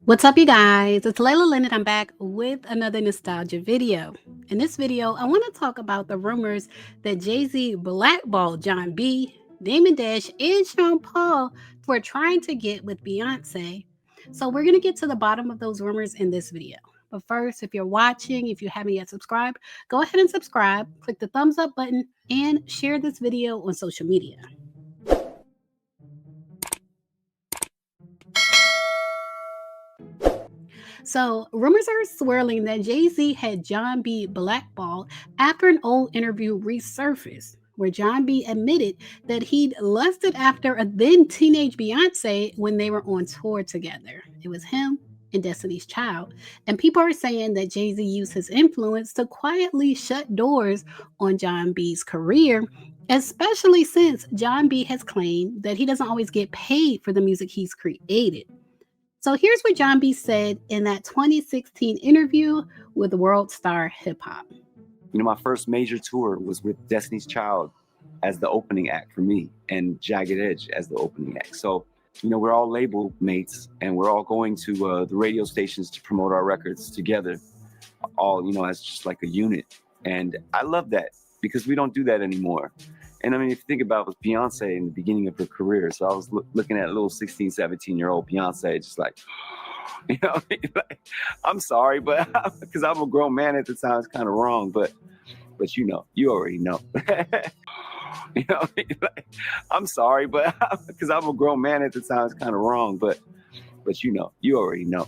What's up, you guys? It's Layla Lynn, and I'm back with another nostalgia video. In this video, I want to talk about the rumors that Jay-Z blackballed Jon B, Damon Dash, and Sean Paul for trying to get with Beyonce. So we're going to get to the bottom of those rumors in this video. But first, if you're watching, if you haven't yet subscribed, go ahead and subscribe, click the thumbs up button, and share this video on social media. So, rumors are swirling that Jay-Z had Jon B blackballed after an old interview resurfaced, where Jon B admitted that he'd lusted after a then teenage Beyonce when they were on tour together. It was him and Destiny's Child. And people are saying that Jay-Z used his influence to quietly shut doors on Jon B's career, especially since Jon B has claimed that he doesn't always get paid for the music he's created. So here's what Jon B said in that 2016 interview with World Star Hip Hop. My first major tour was with Destiny's Child as the opening act for me and Jagged Edge as the opening act. So, we're all label mates and we're all going to the radio stations to promote our records together, all, as just like a unit. And I love that because we don't do that anymore. And if you think about it, it was Beyonce in the beginning of her career. So I was looking at a little 16, 17-year-old Beyonce, just like, like, I'm sorry, but because I'm a grown man at the time, it's kind of wrong. But you already know. Like, I'm sorry, but because I'm a grown man at the time, it's kind of wrong. But you already know.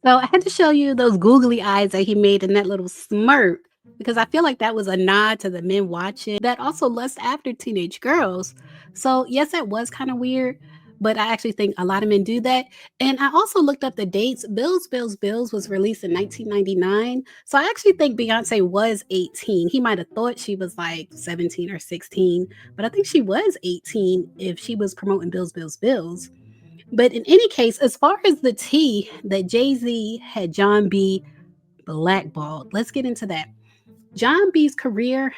So I had to show you those googly eyes that he made in that little smirk, because I feel like that was a nod to the men watching that also lust after teenage girls. So, yes, that was kind of weird, but I actually think a lot of men do that. And I also looked up the dates. Bills was released in 1999. So I actually think Beyonce was 18. He might have thought she was like 17 or 16, but I think she was 18 if she was promoting Bills. But in any case, as far as the tea that Jay-Z had Jon B blackballed, let's get into that. Jon B's career,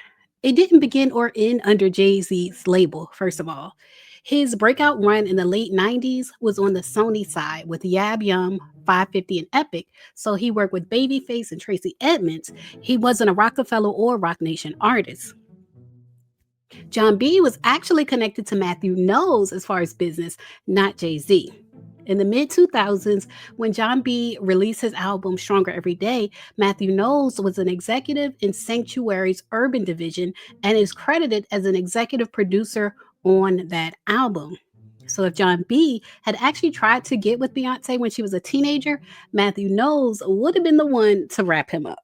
it didn't begin or end under Jay-Z's label, first of all. His breakout run in the late 90s was on the Sony side with Yab Yum, 550, and Epic. So he worked with Babyface and Tracy Edmonds. He wasn't a Rockefeller or Roc Nation artist. Jon B was actually connected to Matthew Knowles as far as business, not Jay-Z. In the mid 2000s, when Jon B released his album Stronger Every Day, Matthew Knowles was an executive in Sanctuary's Urban Division and is credited as an executive producer on that album. So if Jon B had actually tried to get with Beyonce when she was a teenager, Matthew Knowles would have been the one to wrap him up.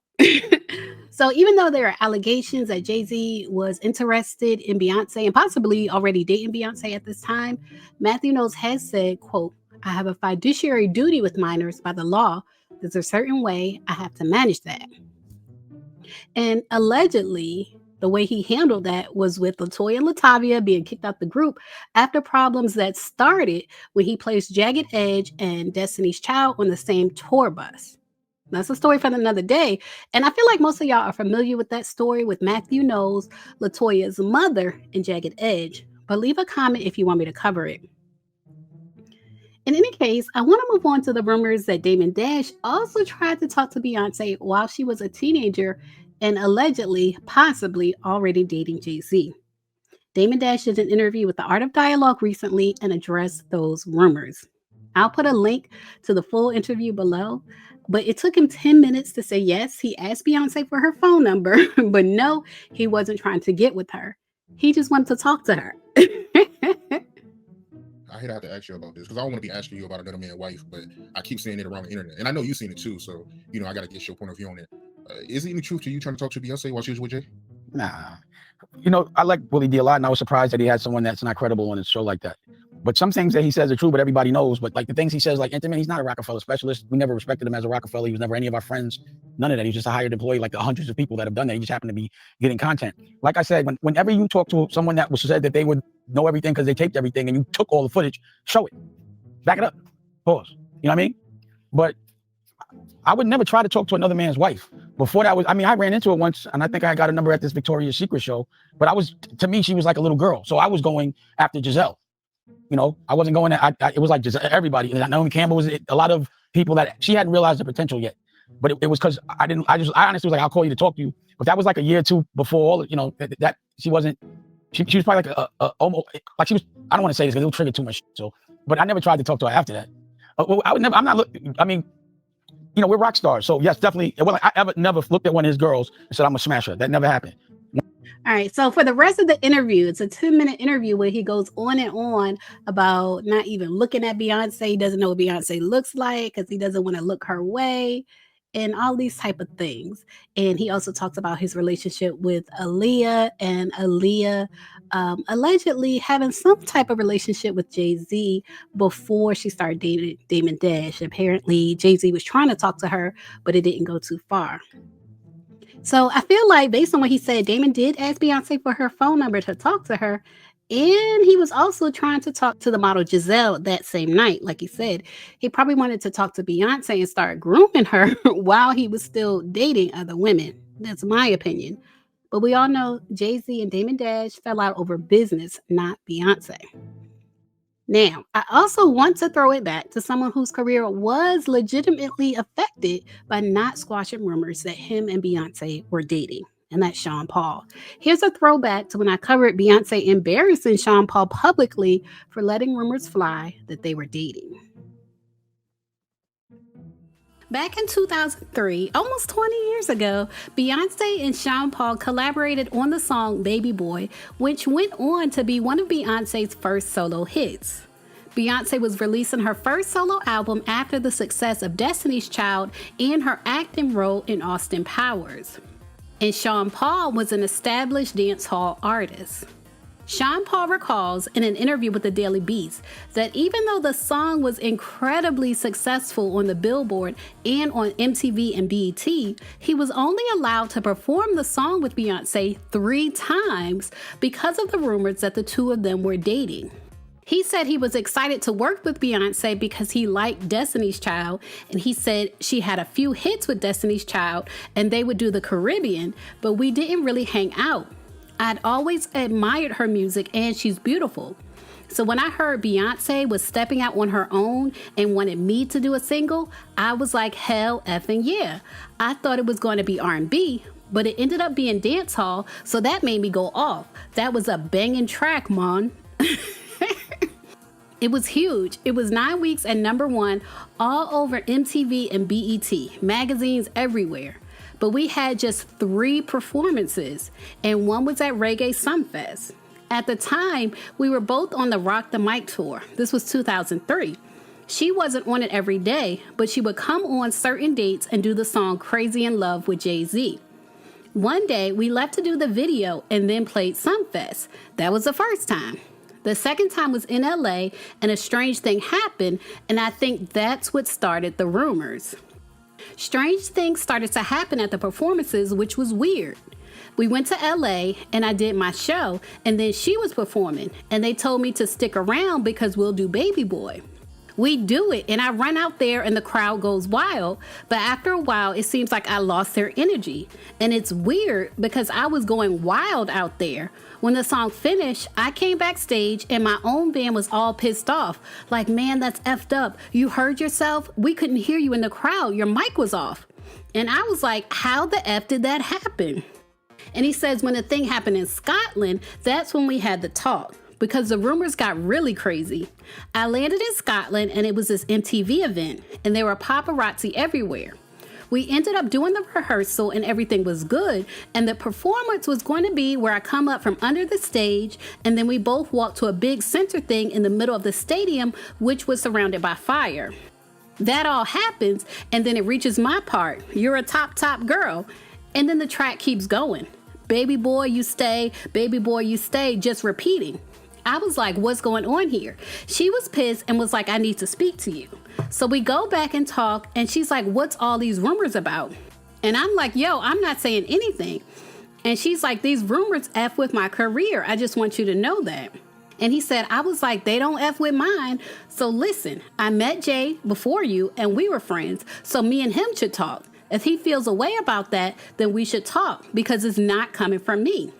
So even though there are allegations that Jay-Z was interested in Beyonce and possibly already dating Beyonce at this time, Matthew Knowles has said, quote, "I have a fiduciary duty with minors by the law. There's a certain way I have to manage that." And allegedly, the way he handled that was with LaToya and Latavia being kicked out the group after problems that started when he placed Jagged Edge and Destiny's Child on the same tour bus. That's a story for another day. And I feel like most of y'all are familiar with that story with Matthew Knowles, LaToya's mother, and Jagged Edge. But leave a comment if you want me to cover it. In any case, I want to move on to the rumors that Damon Dash also tried to talk to Beyonce while she was a teenager and allegedly, possibly already dating Jay-Z. Damon Dash did an interview with The Art of Dialogue recently and addressed those rumors. I'll put a link to the full interview below, but it took him 10 minutes to say yes. He asked Beyonce for her phone number, but no, he wasn't trying to get with her. He just wanted to talk to her. I hate to have to ask you about this because I don't want to be asking you about another man's wife, but I keep seeing it around the internet. And I know you've seen it too, so, I got to get your point of view on it. Is it any truth to you trying to talk to Beyonce while she was with Jay? Nah. I like Willie D a lot, and I was surprised that he had someone that's not credible on his show like that. But some things that he says are true, but everybody knows. But like the things he says, like intimate, he's not a Rockefeller specialist. We never respected him as a Rockefeller. He was never any of our friends. None of that. He's just a hired employee, like the hundreds of people that have done that. He just happened to be getting content. Like I said, whenever you talk to someone that was said that they would know everything because they taped everything and you took all the footage, show it. Back it up. Pause. You know what I mean? But I would never try to talk to another man's wife. Before that I ran into it once, and I think I got a number at this Victoria's Secret show, but to me, she was like a little girl. So I was going after Giselle. You know, I wasn't going there. It was like just everybody. And Naomi Campbell was a lot of people that she hadn't realized the potential yet. But it was because I honestly was like, I'll call you to talk to you. But that was like a year or two before all, you know, that she wasn't, she was probably like almost, like she was, I don't want to say this because it'll trigger too much. So, but I never tried to talk to her after that. I mean, you know, we're rock stars. So yes, definitely. Well, I never looked at one of his girls and said, I'm gonna smash her. That never happened. All right. So for the rest of the interview, it's a 2-minute interview where he goes on and on about not even looking at Beyonce. He doesn't know what Beyonce looks like because he doesn't want to look her way and all these type of things. And he also talks about his relationship with Aaliyah and Aaliyah allegedly having some type of relationship with Jay-Z before she started dating Damon Dash. Apparently, Jay-Z was trying to talk to her, but it didn't go too far. So I feel like based on what he said, Damon did ask Beyonce for her phone number to talk to her. And he was also trying to talk to the model Giselle that same night. Like he said, he probably wanted to talk to Beyonce and start grooming her while he was still dating other women. That's my opinion. But we all know Jay-Z and Damon Dash fell out over business, not Beyonce. Now, I also want to throw it back to someone whose career was legitimately affected by not squashing rumors that him and Beyonce were dating, and that's Shawn Paul. Here's a throwback to when I covered Beyonce embarrassing Shawn Paul publicly for letting rumors fly that they were dating. Back in 2003, almost 20 years ago, Beyonce and Shawn Paul collaborated on the song Baby Boy, which went on to be one of Beyonce's first solo hits. Beyonce was releasing her first solo album after the success of Destiny's Child and her acting role in Austin Powers. And Shawn Paul was an established dancehall artist. Shawn Paul recalls in an interview with the Daily Beast that even though the song was incredibly successful on the Billboard and on MTV and BET, he was only allowed to perform the song with Beyonce 3 times because of the rumors that the two of them were dating. He said he was excited to work with Beyonce because he liked Destiny's Child, and he said she had a few hits with Destiny's Child and they would do the Caribbean, but we didn't really hang out. I'd always admired her music and she's beautiful. So when I heard Beyonce was stepping out on her own and wanted me to do a single, I was like, hell effing yeah. I thought it was going to be R&B, but it ended up being dancehall, so that made me go off. That was a banging track, man. It was huge. It was 9 weeks at #1 all over MTV and BET, magazines everywhere. But we had just 3 performances, and one was at Reggae Sunfest. At the time, we were both on the Rock the Mic tour. This was 2003. She wasn't on it every day, but she would come on certain dates and do the song Crazy in Love with Jay-Z. One day, we left to do the video and then played Sunfest. That was the first time. The second time was in LA, and a strange thing happened, and I think that's what started the rumors. Strange things started to happen at the performances, which was weird. We went to LA and I did my show, and then she was performing, and they told me to stick around because we'll do Baby Boy. We do it, and I run out there and the crowd goes wild, but after a while it seems like I lost their energy, and it's weird because I was going wild out there. When the song finished, I came backstage and my own band was all pissed off. Like, man, that's effed up. You heard yourself? We couldn't hear you in the crowd. Your mic was off. And I was like, how the F did that happen? And he says when the thing happened in Scotland, that's when we had the talk, because the rumors got really crazy. I landed in Scotland and it was this MTV event, and there were paparazzi everywhere. We ended up doing the rehearsal and everything was good, and the performance was going to be where I come up from under the stage, and then we both walk to a big center thing in the middle of the stadium, which was surrounded by fire. That all happens, and then it reaches my part. You're a top girl. And then the track keeps going. Baby boy, you stay. Baby boy, you stay. Just repeating. I was like, what's going on here? She was pissed and was like, I need to speak to you. So we go back and talk, and she's like, what's all these rumors about? And I'm like, yo, I'm not saying anything. And she's like, these rumors F with my career. I just want you to know that. And he said, I was like, they don't F with mine. So listen, I met Jay before you and we were friends. So me and him should talk. If he feels a way about that, then we should talk because it's not coming from me.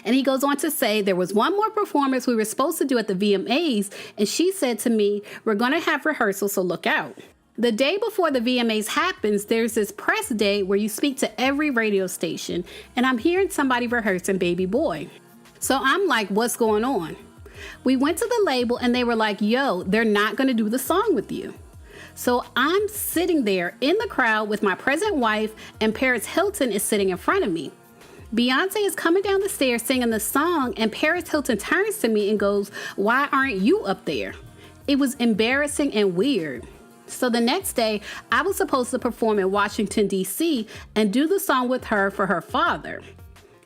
And he goes on to say there was one more performance we were supposed to do at the VMAs, and she said to me, we're going to have rehearsal, so look out. The day before the VMAs happens, there's this press day where you speak to every radio station, and I'm hearing somebody rehearsing Baby Boy. So I'm like, what's going on? We went to the label and they were like, yo, they're not going to do the song with you. So I'm sitting there in the crowd with my present wife, and Paris Hilton is sitting in front of me. Beyonce is coming down the stairs singing the song, and Paris Hilton turns to me and goes, why aren't you up there? It was embarrassing and weird. So the next day, I was supposed to perform in Washington, D.C. and do the song with her for her father.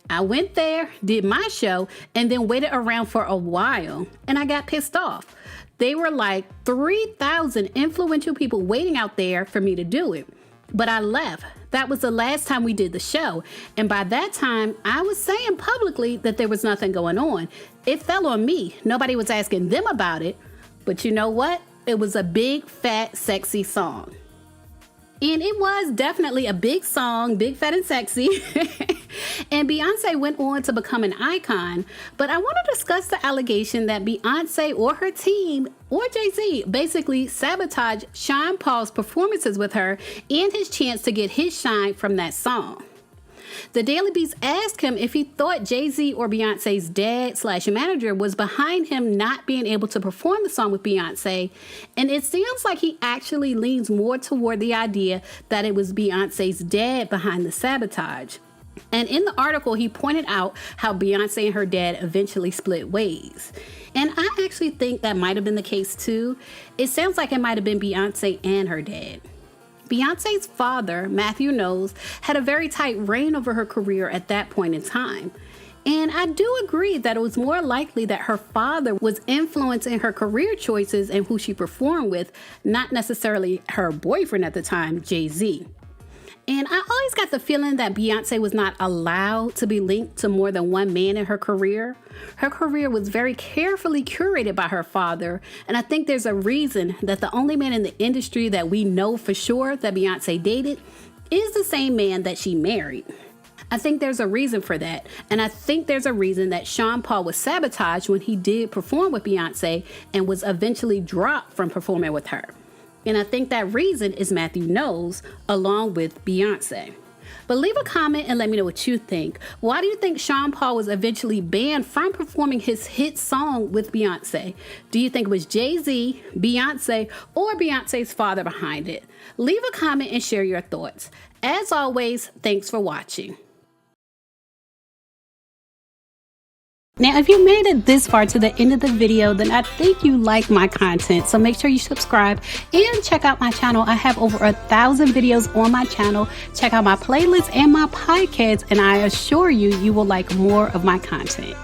I went there, did my show, and then waited around for a while, and I got pissed off. They were like 3,000 influential people waiting out there for me to do it. But I left. That was the last time we did the show. And by that time, I was saying publicly that there was nothing going on. It fell on me. Nobody was asking them about it. But you know what? It was a big, fat, sexy song. And it was definitely a big song, big, fat, and sexy. And Beyonce went on to become an icon. But I want to discuss the allegation that Beyonce or her team or Jay-Z basically sabotaged Shawn Paul's performances with her and his chance to get his shine from that song. The Daily Beast asked him if he thought Jay-Z or Beyonce's dad/manager was behind him not being able to perform the song with Beyonce, and it seems like he actually leans more toward the idea that it was Beyonce's dad behind the sabotage. And in the article, he pointed out how Beyonce and her dad eventually split ways. And I actually think that might have been the case too. It sounds like it might have been Beyonce and her dad. Beyonce's father, Matthew Knowles, had a very tight reign over her career at that point in time. And I do agree that it was more likely that her father was influencing her career choices and who she performed with, not necessarily her boyfriend at the time, Jay-Z. And I always got the feeling that Beyonce was not allowed to be linked to more than one man in her career. Her career was very carefully curated by her father, and I think there's a reason that the only man in the industry that we know for sure that Beyonce dated is the same man that she married. I think there's a reason for that, and I think there's a reason that Shawn Paul was sabotaged when he did perform with Beyonce and was eventually dropped from performing with her. And I think that reason is Matthew Knowles, along with Beyonce. But leave a comment and let me know what you think. Why do you think Shawn Paul was eventually banned from performing his hit song with Beyonce? Do you think it was Jay-Z, Beyonce, or Beyonce's father behind it? Leave a comment and share your thoughts. As always, thanks for watching. Now, if you made it this far to the end of the video, then I think you like my content. So make sure you subscribe and check out my channel. I have over 1,000 videos on my channel. Check out my playlist and my podcast, and I assure you, you will like more of my content.